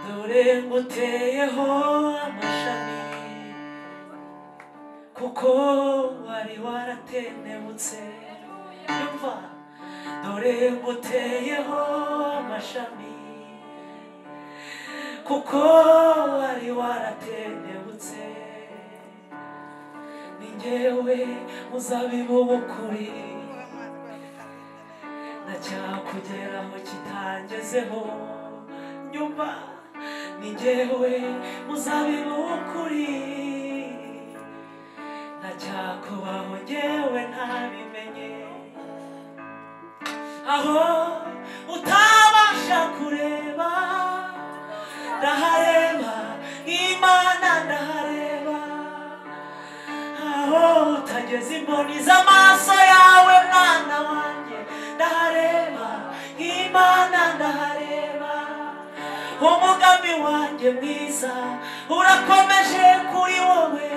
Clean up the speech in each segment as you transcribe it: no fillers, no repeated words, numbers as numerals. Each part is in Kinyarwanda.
dore nguteyeho amashami kuko wari waratendebutse yumva dore nguteyeho amashami kuko wari waratendebutse ni njyewe muzabibu w'ukuri ndacyakugeraho kitangezeho nyumva ni njyewe muzabibu w'ukuri ndacyakubaho njyewe ntabimenye aho utabasha kureba ndahareba Imana ndahareba aho utageze imboni z'amaso yawe mwana wanjye ndahareba Imana ndahareba umugambi wanjye mwiza urakomeje kuri wowe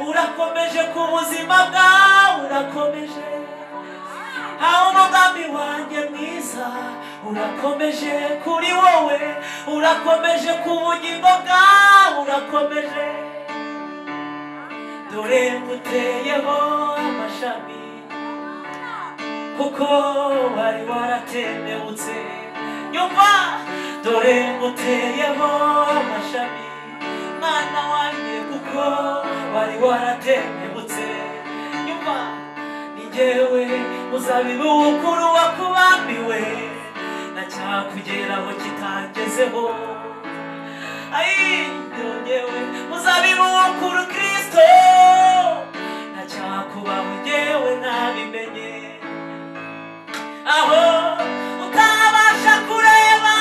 urakomeje ku buzima bwawe urakomeje umugambi wanjye mwiza urakomeje kuri wowe urakomeje ku bugingo bwawe urakomeje dore nguteyeho amashami kuko wari waratendebutse nyumva dore nguteyeho amashami mwana wanjye kuko wari waratendebutse nyumva ni njyewe muzabibu w'ukuri wakubambiwe ndacyakugeraho kitangezeho njyewe muzabibu w'ukuri Kristo ndacyakubaho njyewe nabimenye aho utabasha kureba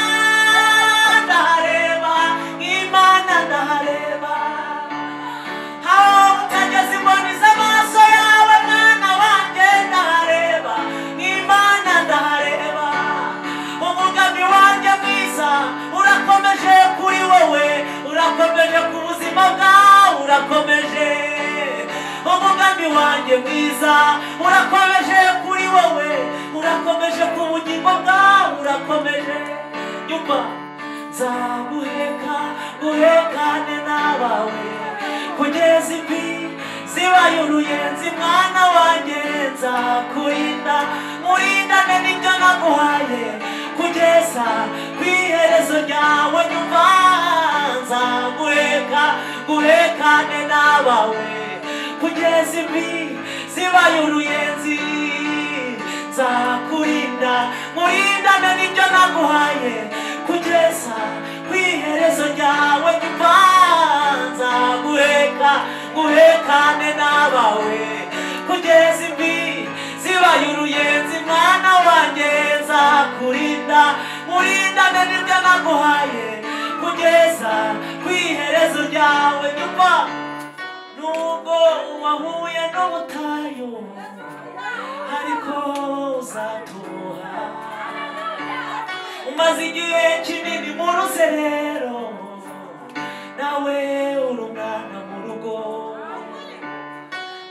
ndahareba Imana ndahareba aho utageze imboni z'amaso yawe mwana wanjye ndahareba Imana ndahareba umugambi wanjye mwiza urakomeje kuri wowe urakomeje ku buzima bwawe urakomeje umugambi wanjye mwiza urakomeje kuri wowe urakomeje ku bugingo bwawe urakomeje nyuma nzaguheka guhekane n'abawe kugeza imvi zibaye uruyenzi mwana wanjye nzakurinda murindane n'ibyo naguhaye kugeza ku iherezo ryawe nyuma nzaguheka guhekane n'abawe kugeza imvi zibaye uruyenzi nzakurinda murindane n'ibyo naguhaye kugeza ku iherezo ryawe nyuma nzaguheka guhekane n'abawe kugeza imvi zibaye uruyenzi mwana wanjye nzakurinda murindane n'ibyo naguhaye kugeza ku iherezo ryawe nyuma nubwo wahuye n'ubutayu ariko uzatuha umaze igihe kinini mu ruzerero nawe uri umwana mu rugo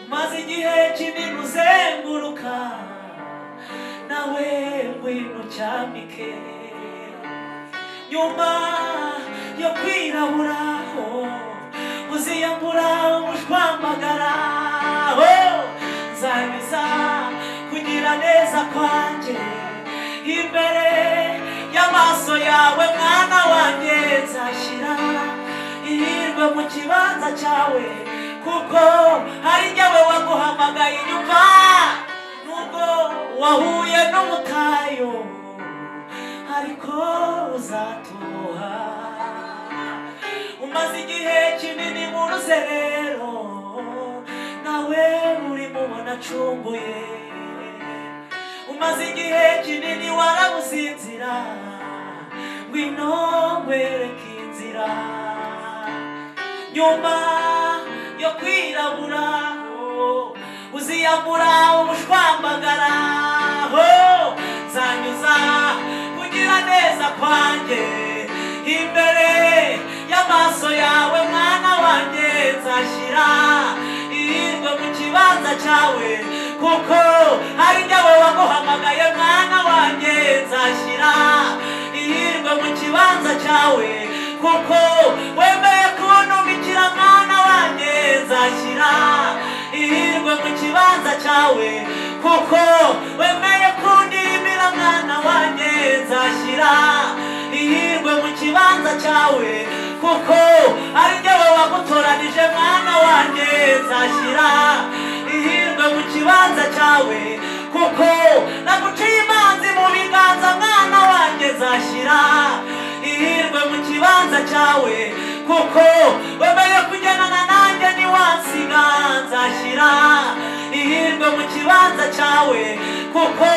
umaze igihe kinini uzenguruka nawe ngwino ucyamike nyuma yo kwiraburaho uziyambura umushwambagara nzabiza kugira neza kwanjye imbere y'amaso yawe mwana wanjye nzashyira ihirwe mu kibanza cyawe kuko hari njyewe waguhamagaye nyuma nubwo wahuye n'umutayu ariko uzatuha umaze igihe kinini mu ruzerero nawe urimo ubona acumbuye umaze igihe kinini warabuze nyuma yo kwirabura uziyambura ubushwambagara zanyuza kugira neza kwanjye imbere y'amaso yawe mwana wanjye nzashyira ihirwe mu kibanza cyawe kuko ari njyewe waguhamagaye mwana wanjye nzashyira ihirwe mu kibanza cyawe kuko wemeye kuntumikira mwana wanjye nzashyira ihirwe mu kibanza cyawe kuko wemeye kundirimira mwana wanjye nzashyira ihirwe mu kibanza cyawe kuko ari njyewe wagutoranije mwana wanjye nzashyira ihirwe mu kibanza cyawe kuko naguciye imanzi mu biganza mwana wanjye nzashyira ihirwe mu kibanza cyawe kuko wemeye kugendana nanjye ntiwansiga nzashyira ihirwe mu kibanza cyawe kuko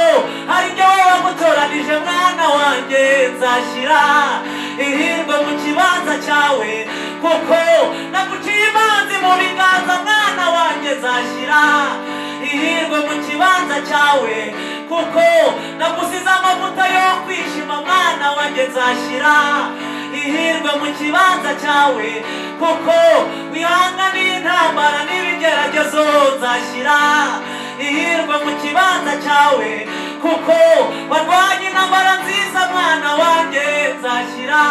ari njyewe wagutoranije mwana wanjye nzashyira ihirwe mu kibanza cyawe kuko naguciye imanzi mu biganza mwana wanjye nzashyira ihirwe mu kibanza cyawe kuko nagusize amavuta yo kwishima mwana wanjye nzashyira ihirwe mu kibanza cyawe kuko wihanganiye intambara n'ibigeragezo nzashyira ihirwe mu kibanza cyawe kuko warwanye intambara nziza mwana wanjye nzashyira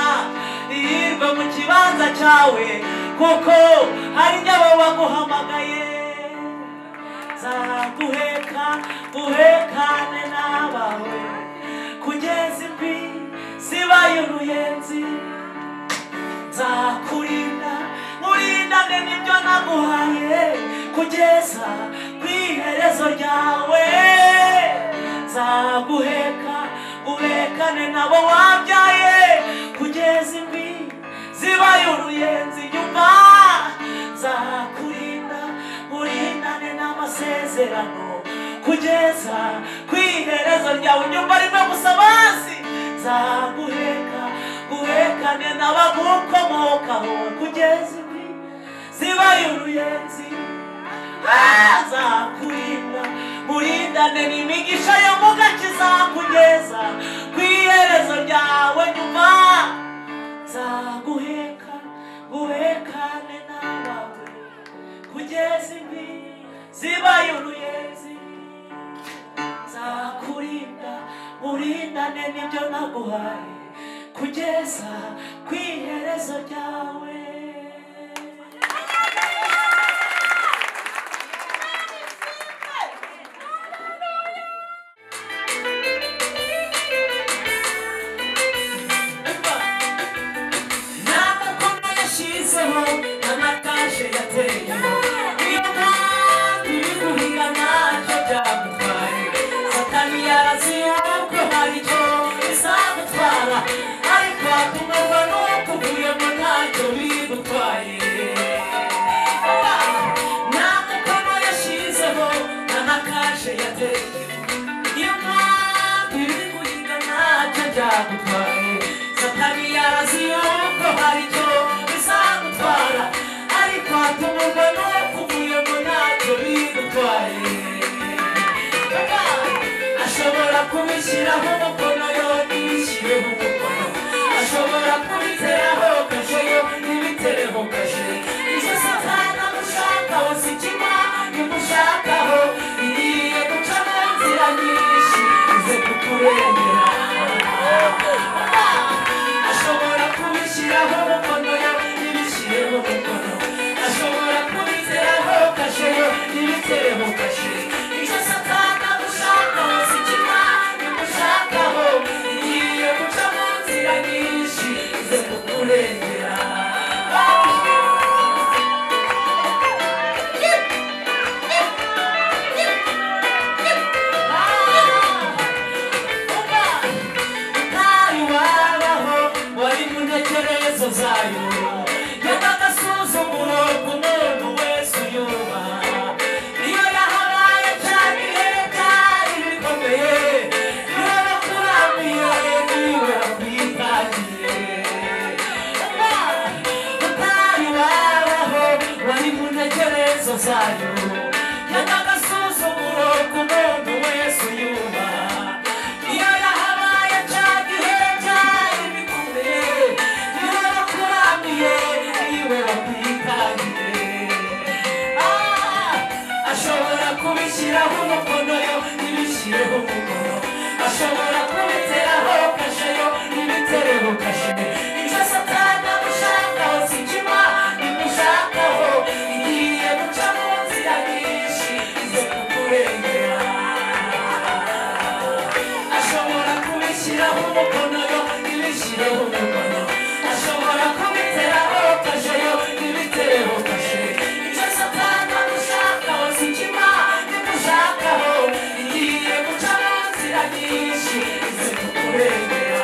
ihirwe mu kibanza cyawe kuko ari njyewe waguhamagaye nzaguheka guhekane n'abawe kugeza imvi zibaye uruyenzi nzakurinda nkurindane n'ibyo naguhaye kugeza ku iherezo ryawe nzaguheka guhekane nabo wabyaye kugeza imvi zibaye uruyenzi nyuma nzakurinda nkurindane n'amasezerano kugeza ku iherezo ryawe nyuma rimwe gusa basi nzaguheka guhekane n'abagukomokaho kugeza imvi zibaye uruyenzi nzakurinda nkurindane n'imigisha yo mu gakiza kugeza ku iherezo ryawe nyuma nzaguheka guhekane n'abawe kugeza imvi zibaye uruyenzi nzakurinda nkurindane n'ibyo naguhaye kugeza ku iherezo ryawe Satani yaraziye ko hari icyo bizagutwara ariko hatumurwa nuko uvuyemo ntacyo bigutwaye ashobora kubishyiraho umukono yo ntibishyireho umukono ashobora kubiteraho kashe yo ntibitereho kashe icyo Satani amushakaho si kimwe n'umushakaho igiye guca mu nzira nyinshi ize kukurengera ashobora kubishyiraho umukono yo ntibishyireho umukono ashobora kubiteraho kashe yo ntibitereho kashe icyo Satani amushakaho si kimwe n'umushakaho igiye guca mu nzira nyinshi ize kukurengera zayo yatagasuzumuro ku muntu wese uyubaha niyo yahabaye cyane leta ibikomeye niyo bakuramiye niwe bakwitangiye utari wabaho zayo yajyaga asuzumuro ku muntu wese uyubaha iyo yahabaye cya gihe cyari bikomeye niwe wakuramiye niwe wakwitangiye ashobora kubishyiraho umukono yo ntibishyireho umukono ashobora kubiteraho kashe yo ntibitereho kashe ibyo satani amushakaho si kima bimushakaho igiye guca mu nzira nyinshi ize kukurengera ashobora kubishyiraho umukono yo ntibishyireho umukono ashobora kubiteraho kashe yo ntibitereho kashe ibyo satani amushakaho si kima bimushakaho igiye guca mu nzira nyinshi ize kukurengera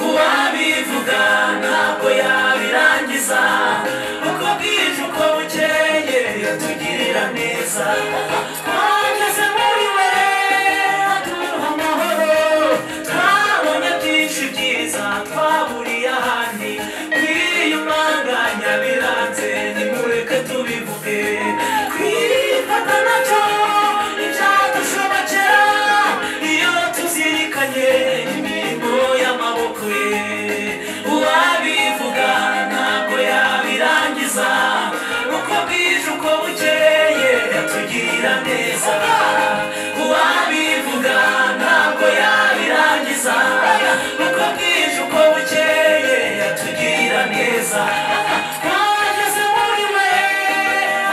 uwabivuga ntabwo yabirangiza uko bwije uko bukeye yatugirira neza twageze muri we aduha amahoro twabonye byinshi byiza twaburiye ahandi kwiyumanganya biranze nimureke tubivuge kwifata nacyo ibyadushobokera iyo tuzirikanye imirimo y'amaboko ye uwabivuga ntabwo yabirangiza uko bwije uko bukeye yatugirira neza uwabivuga ntabwo yabirangiza uko bwije uko bukeye yatugirira neza twageze muri we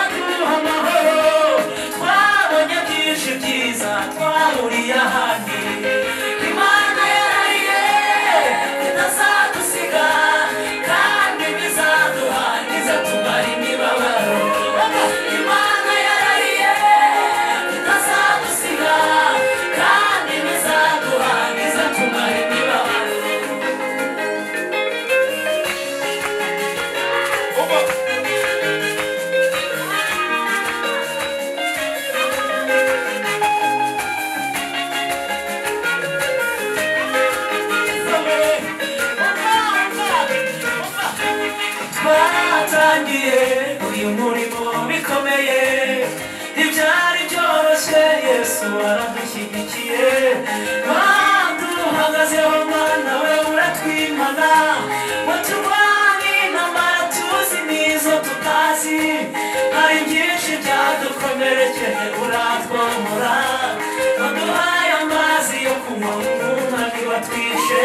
aduha amahoro twabonye byinshi byiza twahuriye ahandi imana yarahiye itazadusiga kandi bizaduha izatumara imibabaro imana yarahiye itazadusiga kandi bizaduha izatumara imibabaro twatangiye uyu murimo bikomeye ibyari byoroshye Yesu aradushyigikiye baduhagazeho Mana we uratwimana waturwanye intambara tuzi n'izo tutazi hari byinshi byadukomerekeje uratwomora waduhaye amazi yo kunywa umwami watwishe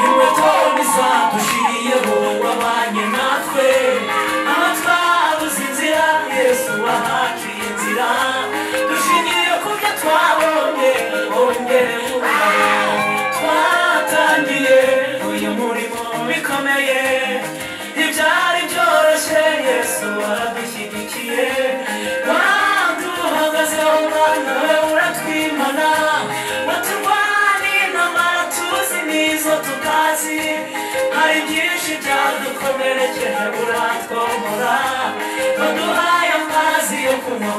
inkweto ntizadushiriyeho wabanye natwe aho twabuze inzira Yesu wahaciye inzira dushingiye ku byo twabonye wongere ubaho twatangiye uyu murimo bikomeye ibyari byoroshye Yesu aradushyigikiye waduhagazeho Mana we uratwimana waturwanye intambara tuzi n'izo tutazi hari byinshi byadukomerekeje uratwomora waduhaye amazi yo kunywa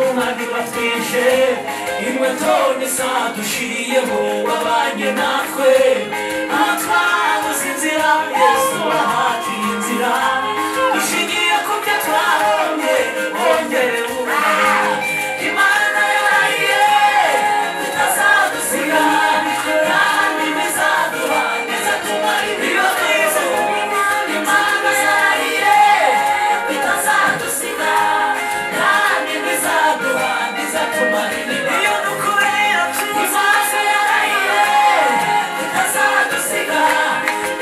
umwami watwishe inkweto ntizadushiriyeho wabanye natwe aho twabuze inzira Yesu wahaciye inzira dushingiye ku byo twabonye wongere ubaho Imana yarahiye itazadusiga kandi ntizaduha ntizatuma ibiba byiza Imana yarahiye itazadusiga kandi ntizaduha ntizatuma ibiba iyo dukorera tuzaze yarahiye itazadusiga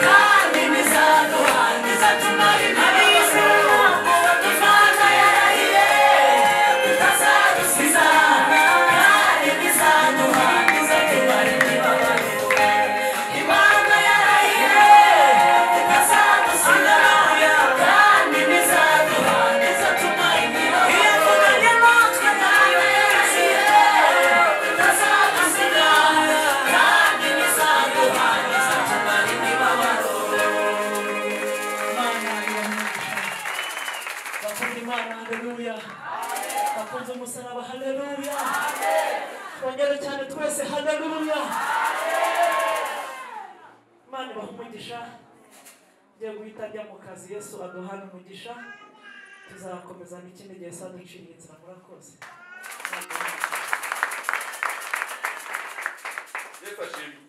kandi ntizaduha ntizatuma ibiba byiza Imana yarahiye itazadusiga kandi ntizaduha ntizatuma ibiba Imana yarahiye itazadusiga kandi ntizaduha ntizatuma ibiba iyavuganye natwe nayo yarahiye itazadusiga kandi ntizaduha ntizatuma imibabaro Imana bakunze Imana haleluya bakunze umusaraba haleluya twongere cyane twese haleluya Imana ibaha umugisha ngiye guhita njya mu kazi Yesu aduhana umugisha tuzakomeza n'ikindi gihe Yesu aduciriye inzira murakoze Yesu ashimwe